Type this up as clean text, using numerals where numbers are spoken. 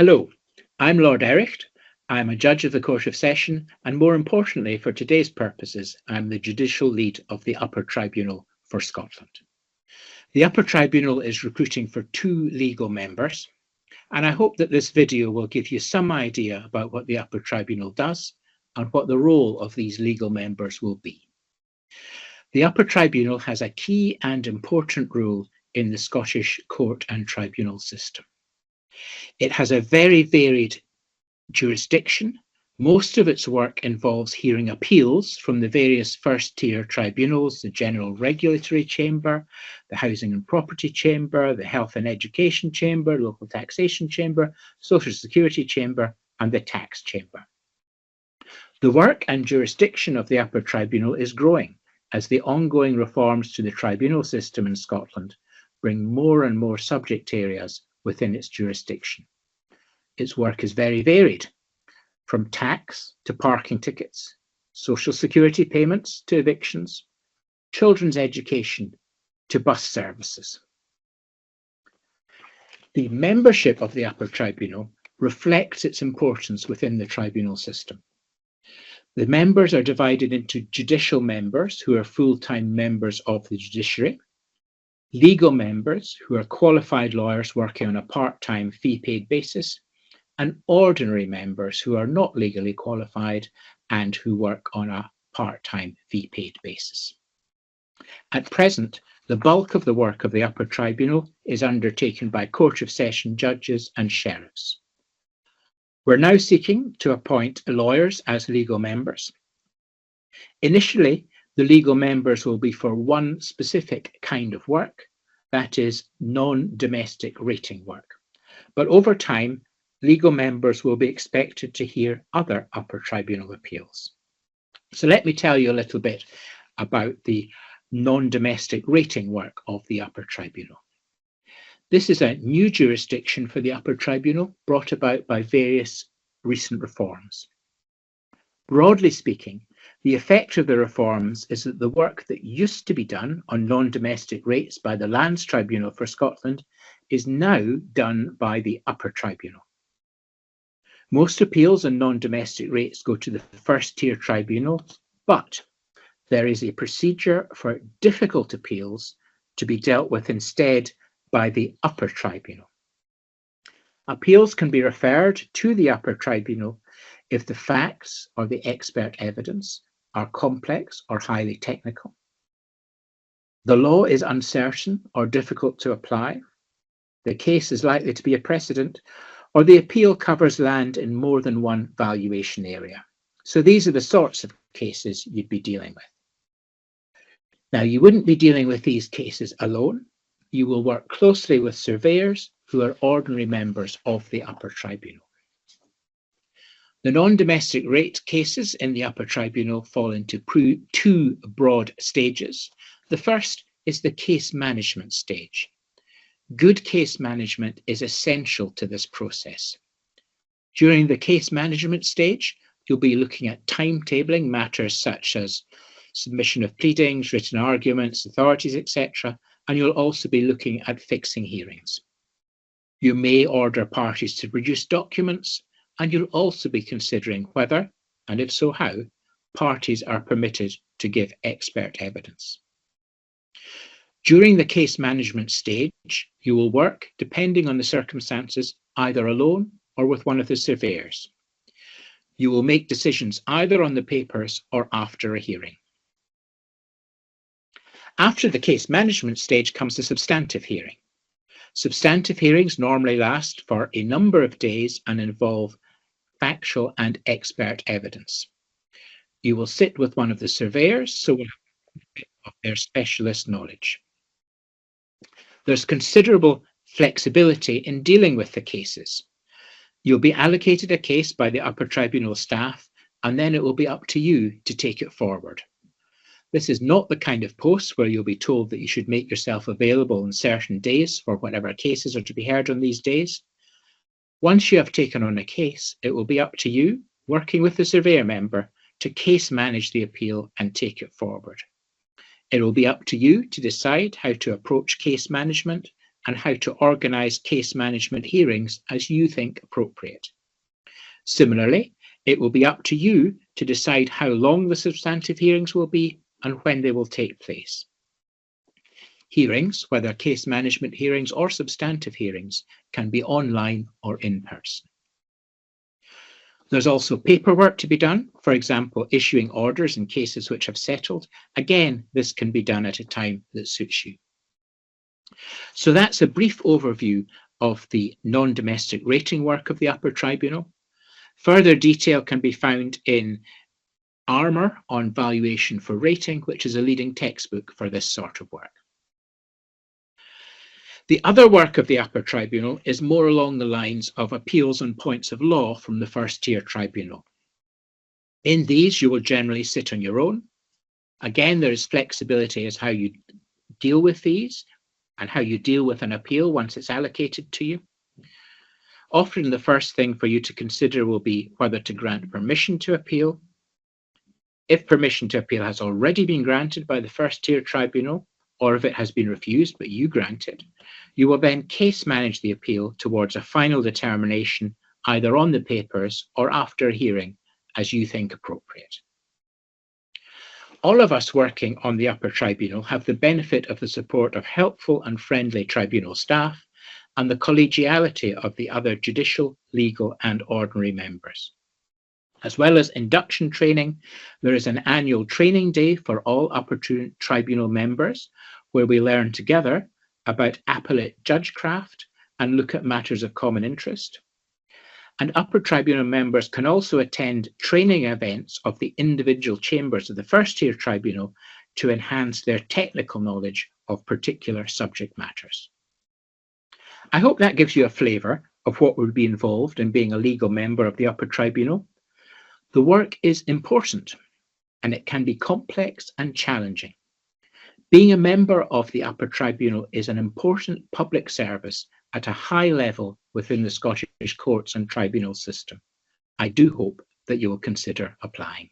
Hello, I'm Lord Ericht. I'm a judge of the Court of Session, and more importantly, for today's purposes, I'm the judicial lead of the Upper Tribunal for Scotland. The Upper Tribunal is recruiting for 2 legal members, and I hope that this video will give you some idea about what the Upper Tribunal does and what the role of these legal members will be. The Upper Tribunal has a key and important role in the Scottish court and tribunal system. It has a very varied jurisdiction. Most of its work involves hearing appeals from the various first-tier tribunals, the General Regulatory Chamber, the Housing and Property Chamber, the Health and Education Chamber, Local Taxation Chamber, Social Security Chamber, and the Tax Chamber. The work and jurisdiction of the Upper Tribunal is growing as the ongoing reforms to the tribunal system in Scotland bring more and more subject areas within its jurisdiction. Its work is very varied, from tax to parking tickets, social security payments to evictions, children's education to bus services. The membership of the Upper Tribunal reflects its importance within the tribunal system. The members are divided into judicial members, who are full-time members of the judiciary, legal members, who are qualified lawyers working on a part-time fee-paid basis, and ordinary members, who are not legally qualified and who work on a part-time fee-paid basis. At present, the bulk of the work of the Upper Tribunal is undertaken by Court of Session judges and sheriffs. We're now seeking to appoint lawyers as legal members. Initially, the legal members will be for one specific kind of work, that is, non-domestic rating work. But over time, legal members will be expected to hear other Upper Tribunal appeals. So let me tell you a little bit about the non-domestic rating work of the Upper Tribunal. This is a new jurisdiction for the Upper Tribunal, brought about by various recent reforms. Broadly speaking, the effect of the reforms is that the work that used to be done on non-domestic rates by the Lands Tribunal for Scotland is now done by the Upper Tribunal. Most appeals on non-domestic rates go to the first-tier tribunal, but there is a procedure for difficult appeals to be dealt with instead by the Upper Tribunal. Appeals can be referred to the Upper Tribunal if the facts or the expert evidence are complex or highly technical, the law is uncertain or difficult to apply, the case is likely to be a precedent, or the appeal covers land in more than one valuation area. So these are the sorts of cases you'd be dealing with. Now, you wouldn't be dealing with these cases alone. You will work closely with surveyors who are ordinary members of the Upper Tribunal. The non-domestic rate cases in the Upper Tribunal fall into 2 broad stages. The first is the case management stage. Good case management is essential to this process. During the case management stage, you'll be looking at timetabling matters such as submission of pleadings, written arguments, authorities, etc., and you'll also be looking at fixing hearings. You may order parties to produce documents, and you'll also be considering whether, and if so how, parties are permitted to give expert evidence. During the case management stage, you will work, depending on the circumstances, either alone or with one of the surveyors. You will make decisions either on the papers or after a hearing. After the case management stage comes the substantive hearing. Substantive hearings normally last for a number of days and involve factual and expert evidence. You will sit with one of the surveyors, so we'll have a bit of their specialist knowledge. There's considerable flexibility in dealing with the cases. You'll be allocated a case by the Upper Tribunal staff, and then it will be up to you to take it forward. This is not the kind of post where you'll be told that you should make yourself available on certain days for whatever cases are to be heard on these days. Once you have taken on a case, it will be up to you, working with the surveyor member, to case manage the appeal and take it forward. It will be up to you to decide how to approach case management and how to organise case management hearings as you think appropriate. Similarly, it will be up to you to decide how long the substantive hearings will be and when they will take place. Hearings, whether case management hearings or substantive hearings, can be online or in person. There's also paperwork to be done, for example, issuing orders in cases which have settled. Again, this can be done at a time that suits you. So that's a brief overview of the non-domestic rating work of the Upper Tribunal. Further detail can be found in Armour on Valuation for Rating, which is a leading textbook for this sort of work. The other work of the Upper Tribunal is more along the lines of appeals on points of law from the first tier tribunal. In these, you will generally sit on your own. Again, there is flexibility as how you deal with these and how you deal with an appeal once it's allocated to you. Often the first thing for you to consider will be whether to grant permission to appeal. If permission to appeal has already been granted by the first tier tribunal, or if it has been refused but you grant it, you will then case manage the appeal towards a final determination either on the papers or after a hearing as you think appropriate. All of us working on the Upper Tribunal have the benefit of the support of helpful and friendly tribunal staff and the collegiality of the other judicial, legal and ordinary members. As well as induction training, there is an annual training day for all Upper Tribunal members where we learn together about appellate judgecraft and look at matters of common interest. And Upper Tribunal members can also attend training events of the individual chambers of the first tier tribunal to enhance their technical knowledge of particular subject matters. I hope that gives you a flavour of what would be involved in being a legal member of the Upper Tribunal. The work is important and it can be complex and challenging. Being a member of the Upper Tribunal is an important public service at a high level within the Scottish courts and tribunal system. I do hope that you will consider applying.